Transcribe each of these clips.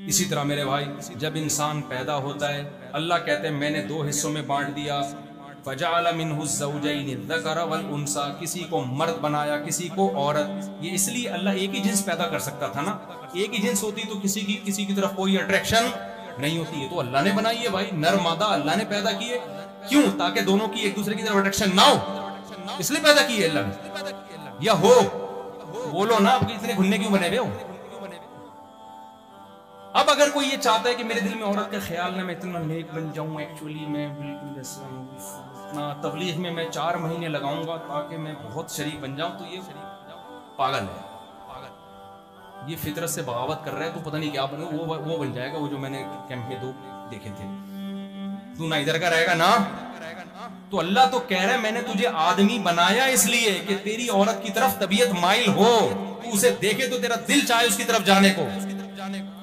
इसी तरह मेरे भाई, जब इंसान पैदा होता है, अल्लाह कहते हैं मैंने दो हिस्सों में बांट दिया, फजअल मिन्हु ज़ौजैनि ज़कर वल उन्सा, किसी को मर्द बनाया किसी को औरत। ये इसलिए अल्लाह एक ही जिन्स पैदा कर सकता था ना, एक ही जिन्स होती तो किसी की तरफ कोई अट्रैक्शन नहीं होती है। तो अल्लाह ने बनाई है भाई, नर मादा अल्लाह ने पैदा किए, क्यों? ताकि दोनों की एक दूसरे की तरफ अट्रैक्शन ना हो, इसलिए पैदा की है अल्लाह ने। या हो बोलो ना, आपके इतने घुन्ने क्यों बने हुए हो? अब अगर कोई ये चाहता है कि मेरे दिल में औरत का ख्याल ना, मैं इतना नेक बन जाऊं, एक्चुअली मैं बिल्कुल इतना तबलीग में मैं 4 महीने लगाऊंगा ताकि मैं बहुत शरीक बन जाऊं, तो ये पागल है, ये फितरत से बगावत कर रहा है। तो पता नहीं क्या बने, वो बन जाएगा वो जो मैंने कैंप में 2 देखे थे। तू ना इधर का रहेगा ना। तो अल्लाह तो कह रहा है मैंने तुझे आदमी बनाया इसलिए कि तेरी औरत की तरफ तबीयत माइल हो, तू उसे देखे तो तेरा दिल चाहे उसकी तरफ जाने को।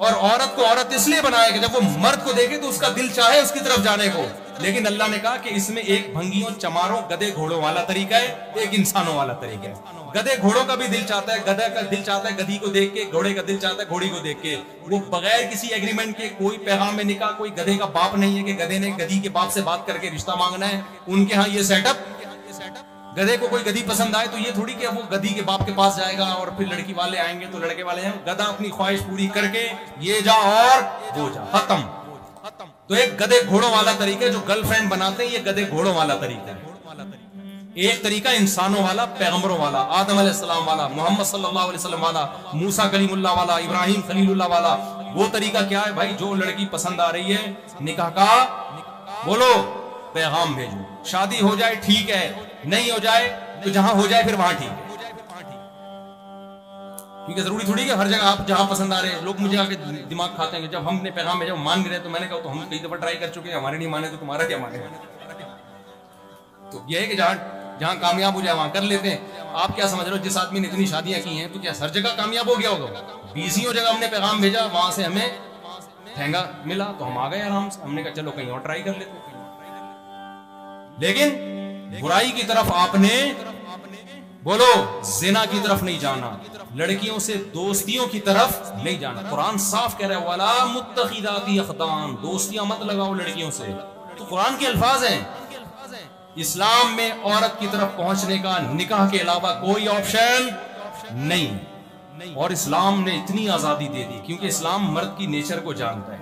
और औरत को औरत इसलिए बनाया कि जब वो मर्द को देखे तो उसका दिल चाहे उसकी तरफ जाने को। लेकिन अल्लाह ने कहा कि इसमें एक भंगियों, चमारों, गधे घोड़ों वाला तरीका है, एक इंसानों वाला तरीका है। गधे घोड़ों का भी दिल चाहता है, गधा का दिल चाहता है गधी को देख के, घोड़े का दिल चाहता है घोड़ी को देख के। वो बगैर किसी एग्रीमेंट के, कोई पैगाम में निकाह, कोई गधे का बाप नहीं है कि गधे ने गधी के बाप से बात करके रिश्ता मांगना है। उनके यहाँ ये सेटअप, गधे को कोई गधी पसंद आए तो ये थोड़ी कि वो गधी के बाप के पास जाएगा और फिर लड़की वाले आएंगे तो लड़के वाले आएंगे। गधा अपनी ख्वाहिश पूरी करके ये जा और वो जा, खत्म। तो एक गधे घोड़ों वाला तरीका है जो गर्लफ्रेंड बनाते हैं, ये गधे घोड़ों वाला तरीका है। एक तरीका इंसानों वाला, पैगंबरों वाला, आदम अलैहिस्सलाम वाला, मोहम्मद सल्लल्लाहु अलैहि वसल्लम वाला, मूसा कलीमुल्लाह वाला, इब्राहिम खलीलुल्लाह वाला। वो तरीका क्या है भाई? जो लड़की पसंद आ रही है, निकाह का बोलो, पैगाम भेजो, शादी हो जाए ठीक है, नहीं हो जाए तो जहां हो जाए फिर वहां ठीक है। क्योंकि जरूरी थोड़ी है हर जगह आप जहां पसंद आ रहे हैं। लोग मुझे आके दिमाग खाते हैं, जब हमने पैगाम भेजा मान नहीं रहे, तो मैंने कहा तो हम कई दफा ट्राई कर चुके हैं, हमारे नहीं माने तो तुम्हारा क्या माने। तो यह है कि जहां कामयाब हो जाए वहां कर लेते हैं। आप क्या समझ रहे हो, जिस आदमी ने इतनी शादियां की हैं तो क्या हर जगह कामयाब हो गया होगा? 20 जगह हमने पैगाम भेजा, वहां से हमें ठेंगा मिला तो हम आ गए आराम से। हमने कहा चलो कहीं और ट्राई कर लेते। लेकिन बुराई की तरफ आपने बोलो, जिना की तरफ नहीं जाना, लड़कियों से दोस्तियों की तरफ नहीं जाना। कुरान साफ कह रहा है वला मुत्तखिदाती अखदान, दोस्तियां मत लगाओ लड़कियों से। तो कुरान के अल्फाज हैं। इस्लाम में औरत की तरफ पहुंचने का निकाह के अलावा कोई ऑप्शन नहीं। और इस्लाम ने इतनी आजादी दे दी क्योंकि इस्लाम मर्द की नेचर को जानता है।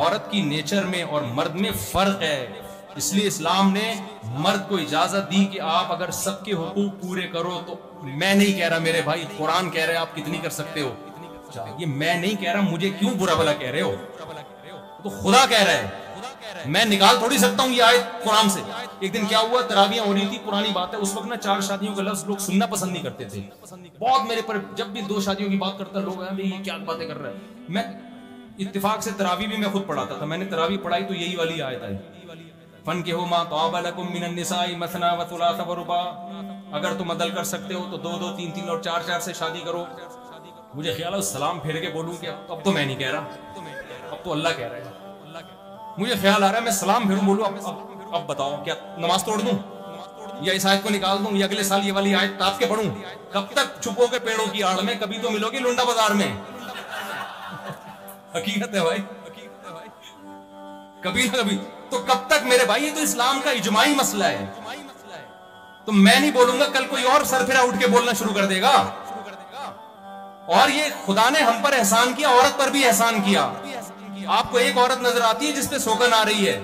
औरत की नेचर में और मर्द में फर्क है, इसलिए इस्लाम ने मर्द को इजाजत दी कि आप अगर सबके हुकूक पूरे करो तो। मैं नहीं कह रहा मेरे भाई, कुरान कह रहे हैं आप कितनी कर सकते हो, ये मैं नहीं कह रहा, मुझे क्यों बुरा भला कह रहे हो, तो खुदा कह रहा है। मैं निकाल थोड़ी सकता हूँ ये आयत कुरान से। एक दिन क्या हुआ, तरावियां हो रही थी, पुरानी बात है, उस वक्त ना 4 शादियों का लफ्ज लोग सुनना पसंद नहीं करते थे बहुत। मेरे पर जब भी 2 शादियों की बात करता लोग हैं ये क्या बातें कर रहे हैं। मैं इत्तेफाक से तरावी भी मैं खुद पढ़ाता था, मैंने तरावी पढ़ाई तो यही वाली आयत आई, फन के हो मा तौबा लकुम मिनन निसाई मसना व सुलासा व रुबा। अगर तुम अदल कर सकते हो तो 2-2, 3-3 और 4-4 से शादी करो। मुझे ख्याल है सलाम फेर के बोलूं कि अब तो मैं नहीं कह रहा, अब तो अल्लाह कह रहा है। मुझे ख्याल आ रहा है मैं सलाम फेरूं, बोलूं अब बताओ क्या नमाज तोड़ दूं या इस आयत को निकाल दूं या अगले साल ये वाली आयत ताप के पढ़ूं? कब तक छुपोगे पेड़ों की आड़ में? कभी तो मिलोगे लुंडा बाजार में। हकीकत है भाई, कभी ना कभी तो। कब तक मेरे भाई? ये तो इस्लाम का इजमाई मसला है। तो मैं नहीं बोलूंगा, कल कोई और सरफिरा उठ के बोलना शुरू कर देगा। और ये खुदा ने हम पर एहसान किया, औरत पर भी एहसान किया। आपको एक औरत नजर आती है जिसपे सोगन आ रही है,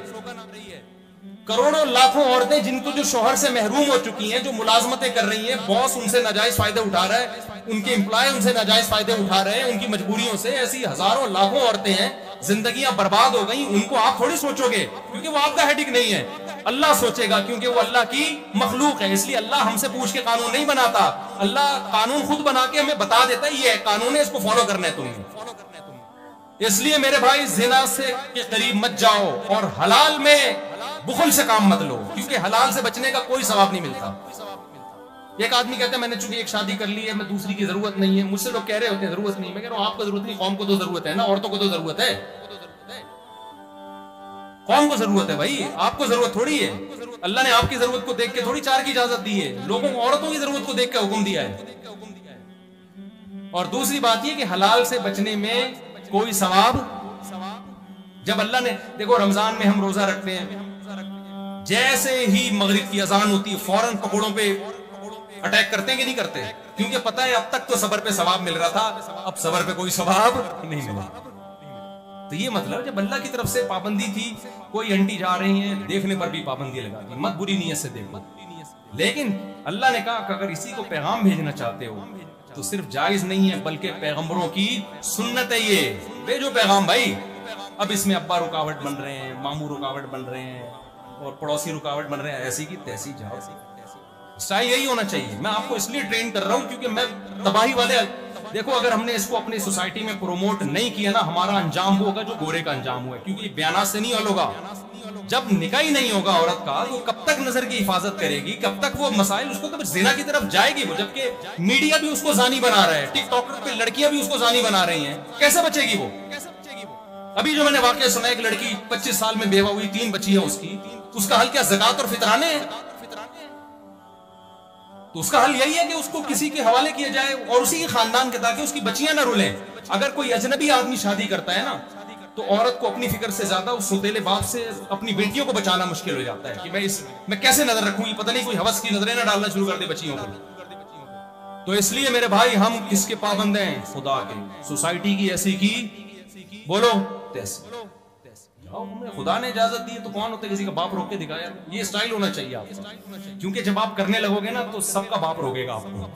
करोड़ों लाखों औरतें जिनको जो शोहर से महरूम हो चुकी हैं, जो मुलाजमतें कर रही हैं, बॉस उनसे नाजायज फायदे उठा रहा है, उनके एम्प्लॉय उनसे नाजायज फायदे उठा रहे हैं उनकी मजबूरियों से। ऐसी हजारों लाखों औरतें हैं, जिंदगियां बर्बाद हो गई। उनको आप थोड़ी सोचोगे क्योंकि वो आपका हेडिक नहीं है, अल्लाह सोचेगा क्योंकि वो अल्लाह की मखलूक है। इसलिए अल्लाह हमसे पूछ के कानून नहीं बनाता, अल्लाह कानून खुद बना के हमें बता देता है ये कानून है, इसको फॉलो करना है तुम्हें। इसलिए मेरे भाई जिना से के करीब मत जाओ और हलाल में बुखल से काम मत लो, क्योंकि हलाल से बचने का कोई सवाब नहीं मिलता। एक आदमी कहता है मैंने चूंकि एक शादी कर ली है, मैं दूसरी की जरूरत नहीं है। मुझसे लोग कह रहे होते हैं जरूरत नहीं, मैं कह रहा हूं आपको जरूरत नहीं, कौम को तो जरूरत है ना, औरतों को तो जरूरत है, कौम को जरूरत है भाई, आपको जरूरत थोड़ी है। अल्लाह ने आपकी जरूरत को देख के थोड़ी 4 की इजाजत दी है, लोगों को औरतों की जरूरत को देख के हुक्म दिया है। और दूसरी बात यह कि हलाल से बचने में कोई सवाब जब अल्लाह ने, देखो रमजान में हम रोजा रखते हैं, जैसे ही मगरिब की अजान होती है फौरन पकौड़ों पे अटैक करते हैं कि नहीं करते? क्योंकि पता है अब तक तो सबर पे सवाब मिल रहा था, अब सबर पे कोई सवाब नहीं मिला। तो ये मतलब जब अल्लाह की तरफ से पाबंदी थी, कोई आंटी जा रही है देखने पर भी पाबंदी लगा दी, मत बुरी नीयत से देखो। लेकिन अल्लाह ने कहा कि अगर इसी को पैगाम भेजना चाहते हो तो सिर्फ जायज नहीं है बल्कि पैगंबरों की सुन्नत है, ये भेजो पैगाम भाई। अब इसमें अब्बा रुकावट बन रहे हैं, मामू रुकावट बन रहे हैं और पड़ोसी रुकावट बन रहे हैं, ऐसी की तैसी जाओ। स्टाइल यही होना चाहिए। मैं आपको इसलिए ट्रेन कर रहा हूं क्योंकि मैं तबाही वाले, देखो अगर हमने इसको अपनी सोसाइटी में प्रमोट नहीं किया ना, हमारा अंजाम होगा जो गोरे का अंजाम हुआ है। क्योंकि बयाना से नहीं हल होगा। जब निकाह ही नहीं होगा औरत का, वो कब तक नजर की हिफाजत करेगी, कब तक वो मसाइल, उसको कब जिना की तरफ जाएगी वो, जबकि मीडिया भी उसको जानी बना रहा है, टिकटॉक पे लड़कियां भी उसको जानी बना रही हैं, कैसे बचेगी वो? अभी जो मैंने वाकया सुना, एक लड़की 25 साल में बेवा हुई, 3 बच्ची है उसकी, उसका हल क्या ज़कात और फितराने हैं? तो उसका हल यही है कि उसको किसी के हवाले किया जाए और उसी के खानदान के, ताकि उसकी बच्चियां ना रुलें। अगर कोई अजनबी आदमी शादी करता है ना, तो औरत को अपनी फिक्र से ज्यादा उस सुतेले बाप से अपनी बेटियों को बचाना मुश्किल हो जाता है कि मैं कैसे नजर रखूंगी, पता नहीं कोई हवस की नजरें ना डालना शुरू कर दे बच्चियों को। तो इसलिए मेरे भाई, हम किसके पाबंद हैं? खुदा के। सोसाइटी की ऐसी की बोलो तैसी। खुदा ने इजाजत दी तो कौन होता है किसी का बाप रोक के दिखाया? ये स्टाइल होना चाहिए आपको, क्योंकि जब आप करने लगोगे ना तो सबका बाप रोकेगा आपको,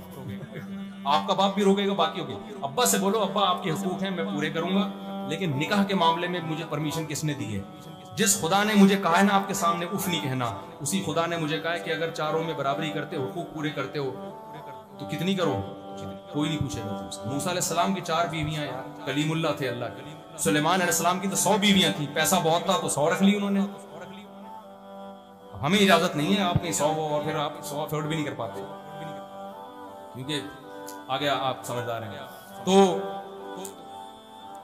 आपका बाप भी रोकेगा, बाकी होगी। अब्बा से बोलो, अब्बा आपके हुकूक हैं मैं पूरे करूंगा, लेकिन निकाह के मामले में मुझे परमिशन किसने दी है? जिस खुदा ने मुझे कहा है ना आपके सामने उफ नहीं कहना, उसी खुदा ने मुझे कहा है कि अगर चारों में बराबरी करते हो, हुकूक पूरे करते हो, तो कितनी करो, कोई नहीं पूछेगा तुमसे। मूसा अलैहिस्सलाम की 4 बीवियां यार, कलीमुल्लाह थे अल्लाह के। सुलेमान अलैहिस्सलाम की तो 100 बीवियां थी, पैसा बहुत था तो 100 रख ली उन्होंने। हमें इजाजत नहीं है आप कहीं 100 और फिर आप 100 अफोर्ड भी नहीं कर पाते, क्योंकि आगे आप समझदार हैं। तो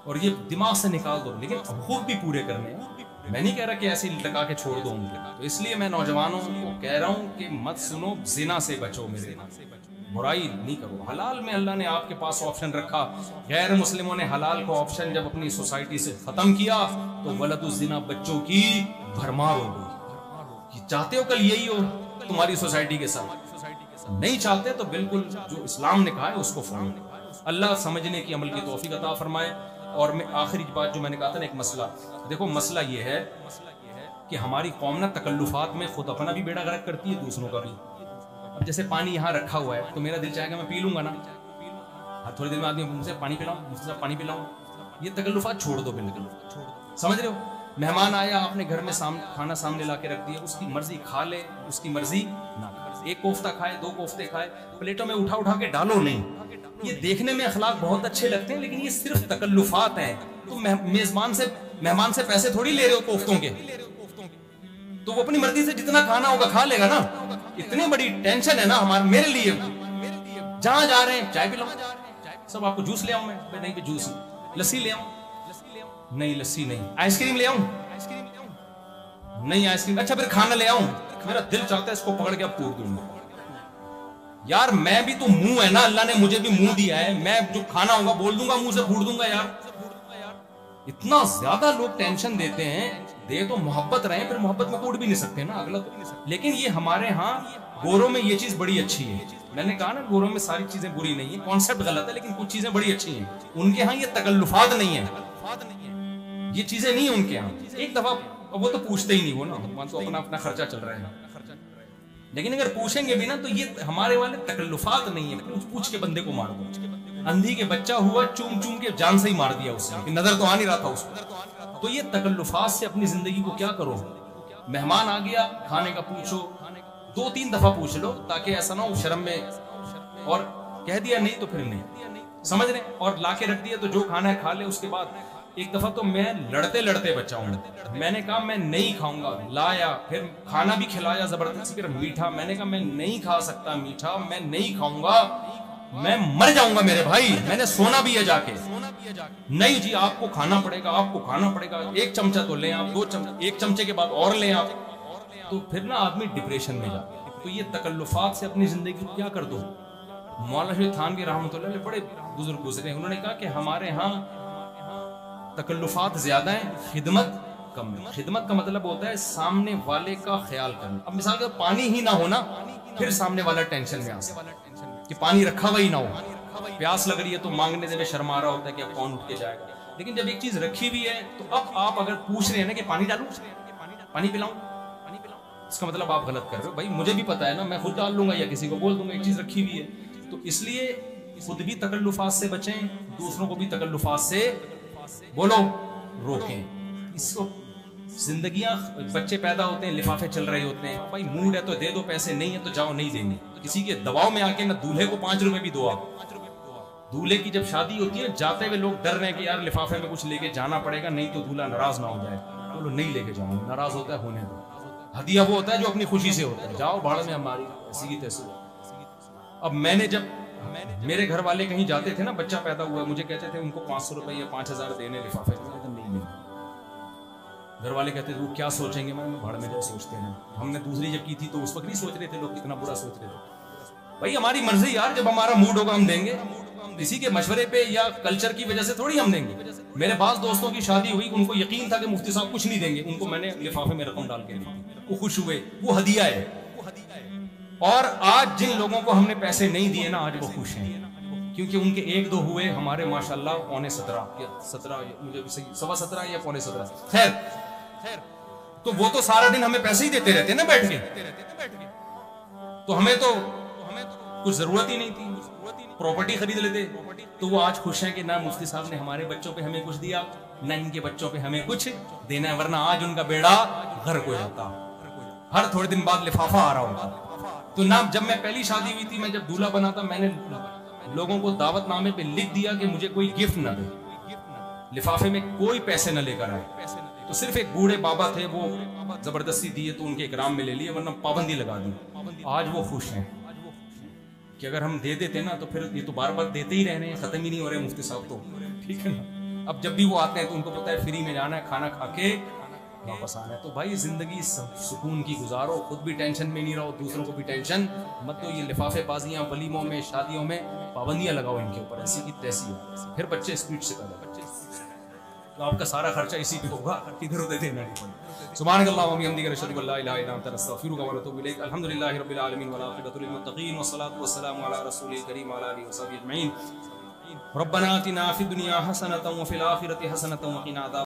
और ये दिमाग से निकाल दो, लेकिन हुकूक भी पूरे करने हैं। मैं नहीं कह रहा कि ऐसे लगा के छोड़ दो उनके। तो इसलिए मैं नौजवानों को कह रहा हूं कि मत सुनो, जिना से बचो, मेरे बुराई नहीं करो। हलाल में अल्लाह ने आपके पास ऑप्शन रखा, गैर मुस्लिमों ने हलाल को ऑप्शन जब अपनी सोसाइटी से खत्म किया तो वलदुज़्ज़िना, बच्चों की भरमार हो गई। चाहते हो कल यही हो तुम्हारी सोसाइटी के साथ? नहीं चाहते तो बिल्कुल जो इस्लाम ने कहा है उसको फॉलो। अल्लाह समझने की, अमल की तौफीक अता फरमाए। और मैं आखिरी बात जो मैंने कहा था ना, एक मसला, देखो मसला ये है कि हमारी कौम ना तकल्लुफात में खुद अपना भी बेड़ा गर्क करती है, दूसरों का भी। अब जैसे पानी यहाँ रखा हुआ है तो मेरा दिल चाहेगा मैं पी लूंगा ना, हर थोड़ी देर में आदमी मुझसे पानी पिलाऊं, मुझसे पानी पिलाऊं, ये तकल्लुफात छोड़ दो बिल्कुल, समझ रहे हो? मेहमान आया, आपने घर में खाना सामने ला के रख दिया, उसकी मर्जी खा ले, उसकी मर्जी ना खाए, 1 कोफ्ता खाए, 2 कोफ्ते खाए, प्लेटों में उठा उठा के डालो नहीं। ये देखने में अखलाक बहुत अच्छे लगते हैं, लेकिन ये सिर्फ तकल्लुफात हैं। तो मेहमान से पैसे थोड़ी ले रहे हो कोफ्तों के, तो वो अपनी मर्जी से जितना खाना होगा खा लेगा ना। इतनी बड़ी टेंशन है ना हमारे, मेरे लिए, जहां जा रहे हैं चाय पिलाओ, सब आपको जूस ले आऊं मैं? नहीं भी जूस, लस्सी ले आऊं? नहीं लस्सी नहीं। आइसक्रीम ले आऊं? नहीं आइसक्रीम। अच्छा फिर खाना ले आऊं? मेरा दिल चाहता है इसको पकड़ के अब तोड़ दूंगा। यार मैं भी तो मुंह है ना, अल्लाह ने मुझे भी मुंह दिया है, मैं जो खाना होगा बोल दूंगा, मुंह से फूट दूंगा। यार इतना ज्यादा लोग टेंशन देते हैं, दे तो मोहब्बत रहे, फिर मोहब्बत में कूट भी नहीं सकते ना अगला। लेकिन ये हमारे यहाँ गोरों में ये चीज बड़ी अच्छी है। मैंने कहा ना गोरों में सारी चीजें बुरी नहीं है, कॉन्सेप्ट गलत है, लेकिन कुछ चीजें बड़ी अच्छी हैं। उनके यहाँ ये तकल्लुफात नहीं है, ये चीजें नहीं है उनके यहाँ। एक दफा वो तो पूछते ही नहीं, वो ना तो अपना अपना खर्चा चल रहा है। लेकिन अगर पूछेंगे भी ना तो ये हमारे वाले तकल्लुफात नहीं है, पूछ पूछ के बंदे को मार दो। अंधी के बच्चा हुआ, चूम चूम के जान से ही मार दिया उसने, नजर तो आ नहीं रहा था उसको। तो ये तकल्लुफात से अपनी जिंदगी को क्या करो। मेहमान आ गया, खाने का पूछो, 2-3 दफा पूछ लो, ताकि ऐसा ना हो शर्म में और कह दिया नहीं तो फिर नहीं, समझ रहे। और लाके रख दिया तो जो खाना है खा ले। उसके बाद एक दफा तो मैं लड़ते लड़ते बचा हूं, मैंने कहा मैं नहीं खाऊंगा, लाया, फिर खाना भी खिलाया जबरदस्ती, फिर मीठा, मैंने कहा मैं नहीं खा सकता मीठा, मैं नहीं खाऊंगा, मैं मर जाऊंगा मेरे भाई, मैंने सोना भी है जाके। नहीं जी आपको खाना पड़ेगा, आपको खाना पड़ेगा, 1 चमचा तो ले आप, 2 चमचा, 1 चमचे के बाद और ले आप। तो फिर ना आदमी डिप्रेशन में जाता। तो ये तकल्लुफात से अपनी जिंदगी को क्या कर दो। मौलाना शहीद थानवी रहमतुल्लाह अलैह बड़े बुजुर्ग गुजरे, उन्होंने कहा कि हमारे यहाँ तकल्लुफात ज्यादा है, खिदमत कम है। खिदमत का मतलब होता है सामने वाले का ख्याल करना। अब मिसाल के पानी ही ना होना, फिर सामने वाला टेंशन में आ सकता कि पानी रखा हुआ ही ना हो, प्यास लग रही है तो मांगने से शर्मा रहा होता है कि अब कौन उठ के जाएगा। लेकिन जब एक चीज रखी हुई है तो अब आप अगर पूछ रहे हैं ना कि पानी डालूं, पानी पिलाऊं, इसका मतलब आप गलत कर रहे हो। भाई मुझे भी पता है ना, मैं खुद डाल लूंगा या किसी को बोल दूंगा, एक चीज रखी हुई है। तो इसलिए खुद भी तकल्लुफात से बचें, दूसरों को भी तकल्लुफात से बोलो रोकें। इसको जिंदगियां, बच्चे पैदा होते हैं, लिफाफे चल रहे होते हैं, भाई मूड है तो दे दो पैसे, नहीं है तो जाओ, नहीं देंगे। किसी के दबाव में आके ना दूल्हे को 5 रुपए भी दो आप। दूल्हे की जब शादी होती है, जाते हुए लोग डर रहे हैं कि यार लिफाफे में कुछ लेके जाना पड़ेगा, नहीं तो दूल्हा नाराज ना हो जाए। बोलो नहीं लेके जाऊंगा, नाराज होता है होने दो। हदिया वो होता है जो अपनी खुशी से होता है, जाओ भाड़ में हमारी, ऐसी की तैसी। अब मैंने जब मेरे घर वाले कहीं जाते थे ना, बच्चा पैदा हुआ, मुझे कहते थे उनको 500 रुपए या 5000 देने लिफाफे में, तो नहीं लेना। घर वाले कहते थे वो क्या सोचेंगे, मैं भाड़ में जाए सोचते हैं। हमने दूसरी जब की थी तो उस वक्त नहीं सोच रहे थे लोग कितना बुरा सोच रहे थे। भाई हमारी मर्जी यार, जब हमारा मूड होगा हम देंगे, किसी के मशवरे पे या कल्चर की वजह से थोड़ी हम देंगे। मेरे पास दोस्तों की शादी हुई, उनको यकीन था कि मुफ्ती साहब कुछ नहीं देंगे, उनको मैंने लिफाफे में रकम डाल के दी, वो खुश हुए, वो हदिया है। और आज जिन लोगों को हमने पैसे नहीं दिए ना, आज वो खुश हैं, क्योंकि उनके 1-2 हुए, हमारे माशाल्लाह 17.5 मुझे 17.15 या 17.15। खैर, तो वो तो सारा दिन हमें पैसे ही देते रहते ना बैठ के, तो हमें तो कुछ जरूरत ही नहीं थी, प्रॉपर्टी खरीद लेते। तो वो आज खुश हैं कि ना मुफ्ती साहब ने हमारे बच्चों पे हमें कुछ दिया, ना इनके बच्चों पे हमें कुछ देना है, वरना आज उनका बेड़ा गर्क हो जाता। हर थोड़े दिन बाद लिफाफा आ रहा होता। तो ना, जब मैं पहली शादी हुई थी, मैं जब दूल्हा बना था, मैंने लोगों को दावतनामे पे लिख दिया कि मुझे कोई गिफ्ट ना दे, लिफाफे में कोई पैसे न लेकर आए। तो सिर्फ एक बूढ़े बाबा थे, वो जबरदस्ती दिए तो उनके इकराम में ले लिए, वरना पाबंदी लगा दी। आज वो खुश हैं कि अगर हम दे देते ना तो फिर ये तो बार बार देते ही रहने, खत्म ही नहीं हो रहे मुफ्ती साहब तो, ठीक है ना। अब जब भी वो आते हैं तो उनको पता है फ्री में जाना है, खाना खा के वापस आना है। तो भाई जिंदगी सुकून की गुजारो, खुद भी टेंशन में नहीं रहो, दूसरों को भी टेंशन मत दो। ये लिफाफे बाजियां वलीमों में, शादियों में पाबंदियां लगाओ इनके ऊपर, ऐसी की तैसी है, फिर बच्चे स्पीड से पैदा, तो आपका सारा खर्चा इसी पे होगा, इधर उधर देना नहीं पड़ेगा। सुभानअल्लाह व बिहम्दिही अशहदु अल्ला इलाहा इल्ला अंता अस्तगफिरुका व अतूबु इलैक। अल्हम्दुलिल्लाहि रब्बिल आलमीन वल आक़िबतु लिल मुत्तक़ीन वस्सलातु वस्सलामु अला रसूलिल करीम व अला आलिहि व सहबिहि अजमईन। रब्बना आतिना फिद दुनिया हसनतन व फिल आखिरति हसनतन व क़िना अज़ाब